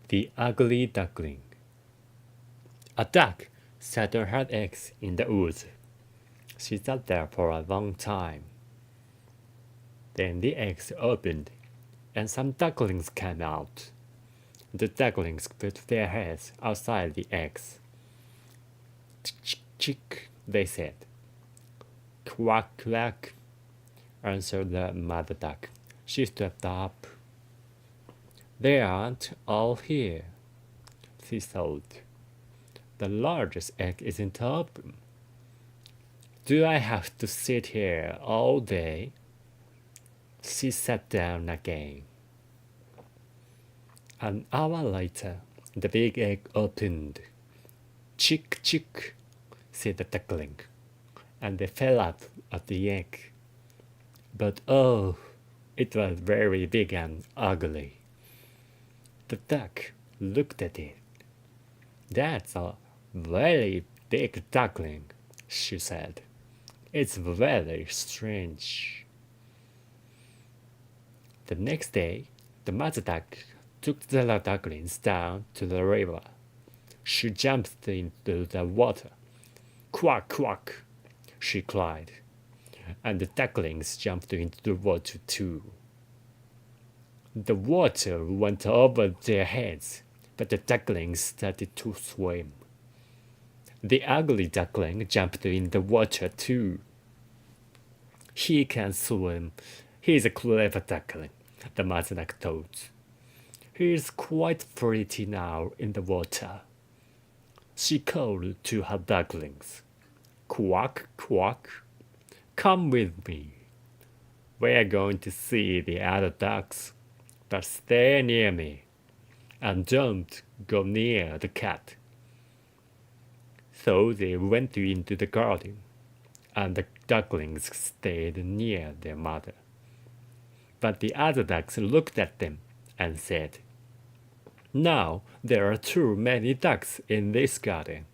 The ugly duckling. A duck sat on her eggs in the woods. She sat there for a long time. Then the eggs opened, and some ducklings came out. The ducklings put their heads outside the eggs. Chick, chick, they said. Quack, quack, answered the mother duck. She stepped up. They aren't all here, she thought. The largest egg isn't open. Do I have to sit here all day? She sat down again. An hour later, the big egg opened. Chick, chick, said the duckling, and they fell out of the egg. But oh, it was very big and ugly. The duck looked at it. That's a very big duckling, she said. It's very strange. The next day, the mother duck took the ducklings down to the river. She jumped into the water. Quack, quack, she cried. And the ducklings jumped into the water too. The water went over their heads, but the ducklings started to swim. The ugly duckling jumped in the water too. He can swim. He's a clever duckling, the mother duck thought. He's quite pretty now in the water. She called to her ducklings. Quack, quack, come with me. We're going to see the other ducks, but stay near me, and don't go near the cat. So they went into the garden, and the ducklings stayed near their mother. But the other ducks looked at them and said, Now there are too many ducks in this garden,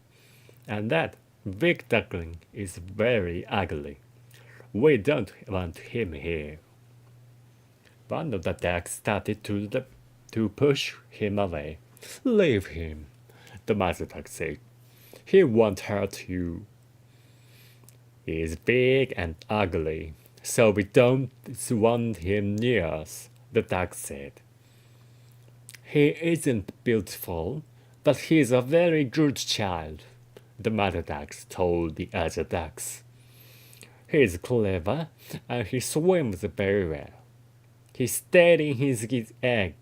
and that big duckling is very ugly. We don't want him here. One of the ducks started to push him away. Leave him, the mother duck said. He won't hurt you. He's big and ugly, so we don't want him near us, the duck said. He isn't beautiful, but he's a very good child, the mother ducks told the other ducks. He's clever, and he swims very well. He stayed in his egg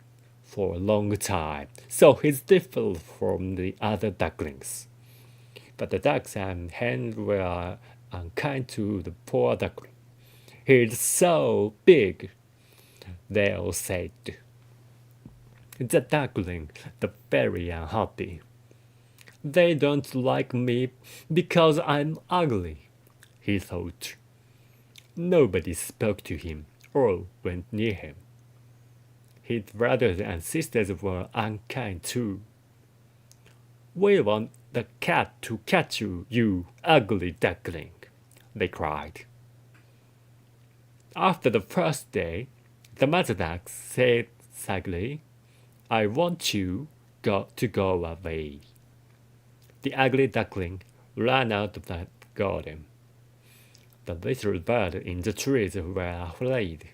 for a long time, so he's different from the other ducklings. But the ducks and hens were unkind to the poor duckling. He's so big, they all said. The duckling, the very unhappy. They don't like me because I'm ugly, he thought. Nobody spoke to him or went near him. His brothers and sisters were unkind too. We want the cat to catch you, you ugly duckling, they cried. After the first day, the mother duck said sadly, I want you to go away. The ugly duckling ran out of the garden. The little birds in the trees were afraid.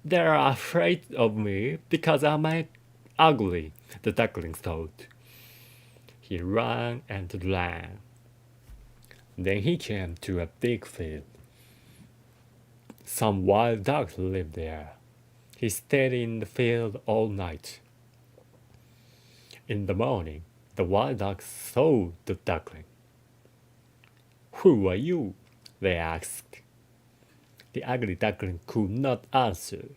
They're afraid of me because I'm ugly, the duckling thought. He ran and ran. Then he came to a big field. Some wild ducks lived there. He stayed in the field all night. In the morning, the wild ducks saw the duckling. Who are you? They asked. The ugly duckling could not answer.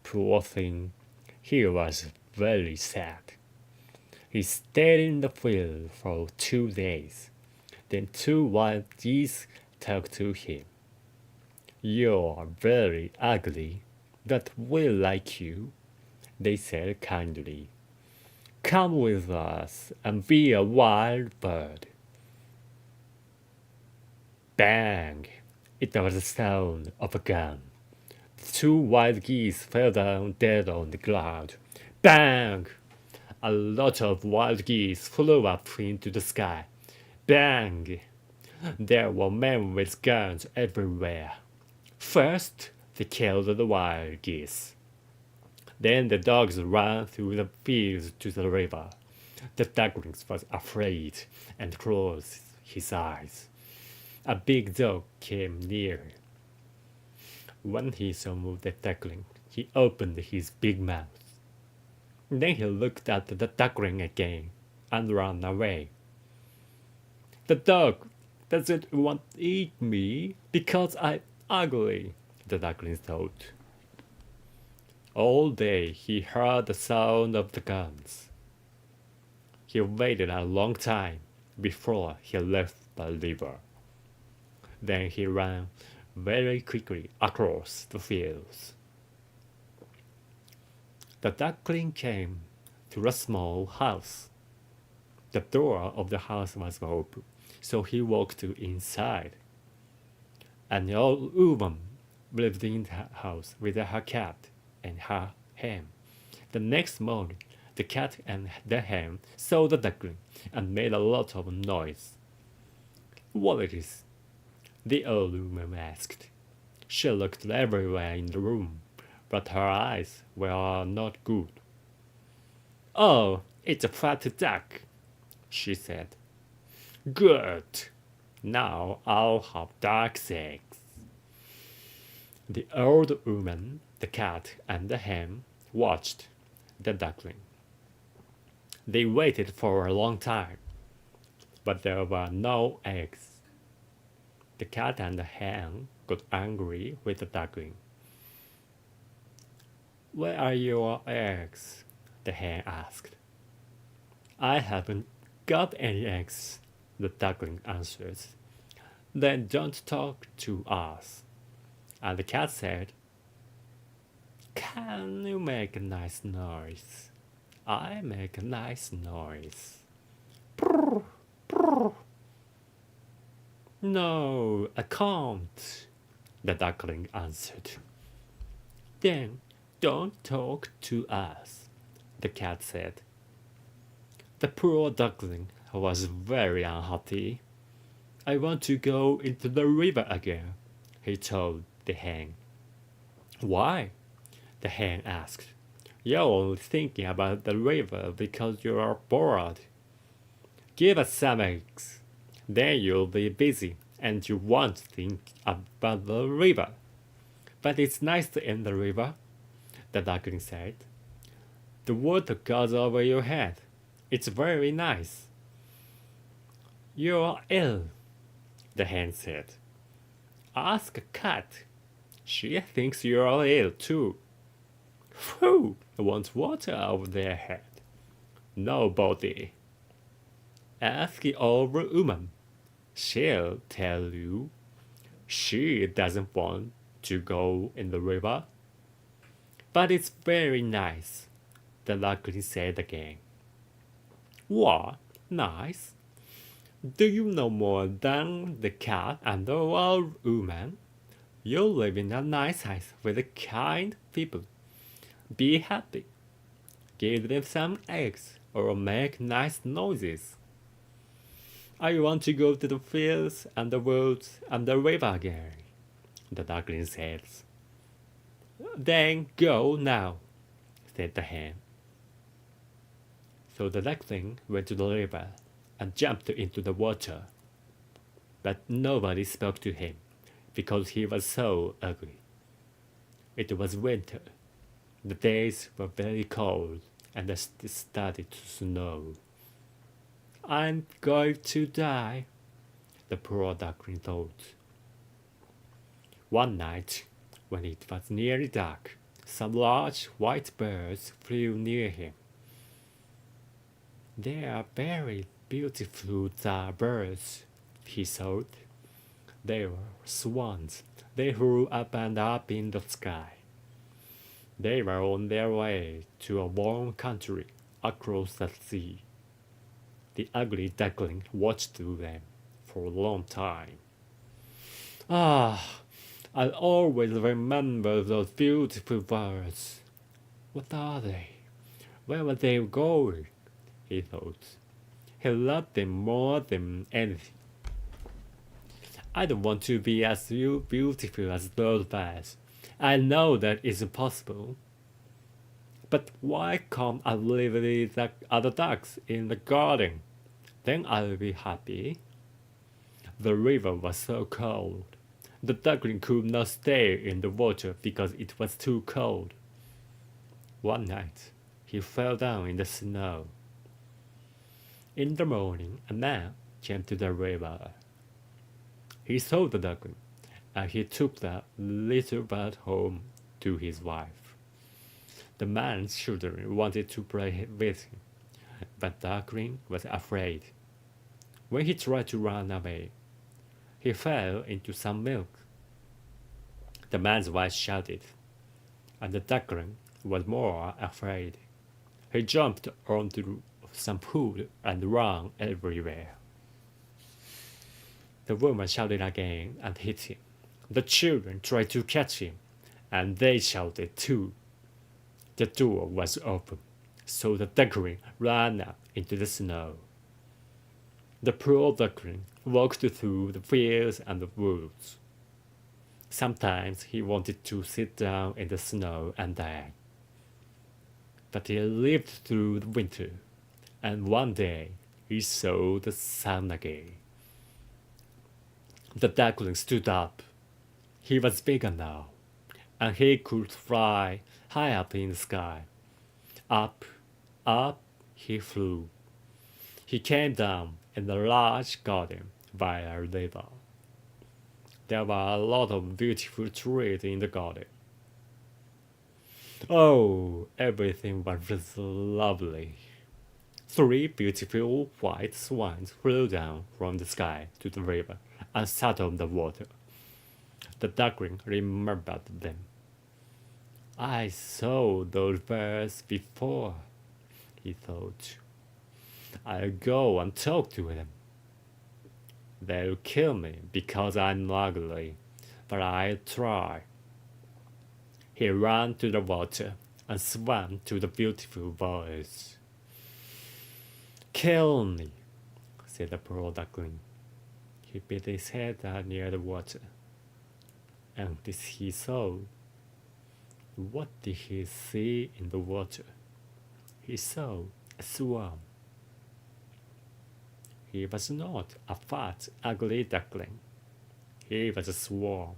Poor thing, he was very sad. He stayed in the field for 2 days. Then 2 wild geese talked to him. You're very ugly, but we like you, they said kindly. Come with us and be a wild bird. Bang! It was the sound of a gun. The 2 wild geese fell down dead on the ground. Bang! A lot of wild geese flew up into the sky. Bang! There were men with guns everywhere. First, they killed the wild geese. Then the dogs ran through the fields to the river. The duckling was afraid and closed his eyes. A big dog came near. When he saw the duckling, he opened his big mouth. Then he looked at the duckling again and ran away. The dog doesn't want to eat me because I'm ugly, the duckling thought. All day he heard the sound of the guns. He waited a long time before he left the river. Then he ran very quickly across the fields. The duckling came to a small house. The door of the house was open, so he walked inside. An old woman lived in the house with her cat and her hen. The next morning, the cat and the hen saw the duckling and made a lot of noise. What it is? The old woman asked. She looked everywhere in the room, but her eyes were not good. Oh, it's a fat duck, she said. Good. Now I'll have duck's eggs. The old woman, the cat, and the hen watched the duckling. They waited for a long time, but there were no eggs. The cat and the hen got angry with the duckling. Where are your eggs? The hen asked. I haven't got any eggs, the duckling answered. Then don't talk to us. And the cat said, Can you make a nice noise? I make a nice noise. Prr, prr. No, I can't, the duckling answered. Then don't talk to us, the cat said. The poor duckling was very unhappy. I want to go into the river again, he told the hen. Why? The hen asked. You're only thinking about the river because you are bored. Give us some eggs. Then you'll be busy and you won't think about the river. But it's nice in the river, the duckling said. The water goes over your head. It's very nice. You're ill, the hen said. Ask a cat. She thinks you're ill too. Who wants water over their head? Nobody. Ask the old woman. She'll tell you. She doesn't want to go in the river. But it's very nice, the duckling said again. What? Nice? Do you know more than the cat and the old woman? You live in a nice house with kind people. Be happy. Give them some eggs or make nice noises. I want to go to the fields and the woods and the river again, the duckling said. Then go now, said the hen. So the duckling went to the river and jumped into the water. But nobody spoke to him because he was so ugly. It was winter. The days were very cold and it started to snow. I'm going to die, the poor duckling thought. One night, when it was nearly dark, some large white birds flew near him. They are very beautiful birds, he thought. They were swans. They flew up and up in the sky. They were on their way to a warm country across the sea. The ugly duckling watched them for a long time. Ah, I'll always remember those beautiful birds. What are they? Where were they going? He thought. He loved them more than anything. I don't want to be as beautiful as those birds. I know that is impossible. But why can't I leave the other ducks in the garden? Then I'll be happy. The river was so cold. The duckling could not stay in the water because it was too cold. One night, he fell down in the snow. In the morning, a man came to the river. He saw the duckling, and he took the little bird home to his wife. The man's children wanted to play with him, but the duckling was afraid. When he tried to run away, he fell into some milk. The man's wife shouted, and the duckling was more afraid. He jumped onto some food and ran everywhere. The woman shouted again and hit him. The children tried to catch him, and they shouted too. The door was open, so the duckling ran up into the snow. The poor duckling walked through the fields and the woods. Sometimes he wanted to sit down in the snow and die. But he lived through the winter, and one day he saw the sun again. The duckling stood up. He was bigger now, and he could fly high up in the sky. Up, up he flew. He came down in a large garden by a river. There were a lot of beautiful trees in the garden. Oh, everything was just lovely. 3 beautiful white swans flew down from the sky to the river and sat on the water. The duckling remembered them. I saw those birds before, he thought. I'll go and talk to them. They'll kill me because I'm ugly, but I'll try. He ran to the water and swam to the beautiful boys. Kill me, said the poor duckling. He beat his head near the water. And this he saw. What did he see in the water? He saw a swan. He was not a fat, ugly duckling. He was a swan.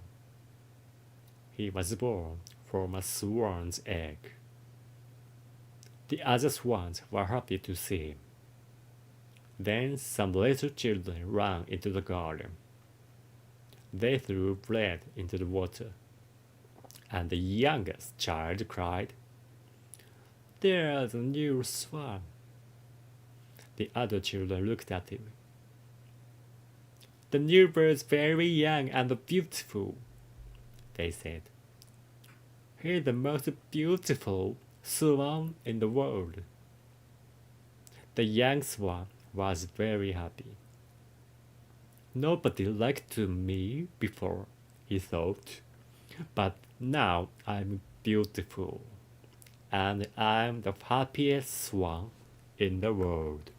He was born from a swan's egg. The other swans were happy to see him. Then some little children ran into the garden. They threw bread into the water, and the youngest child cried, "There's a new swan." The other children looked at him. "The new bird's very young and beautiful," they said. "He's the most beautiful swan in the world." The young swan was very happy. Nobody liked me before, he thought, but now I'm beautiful, and I'm the happiest swan in the world.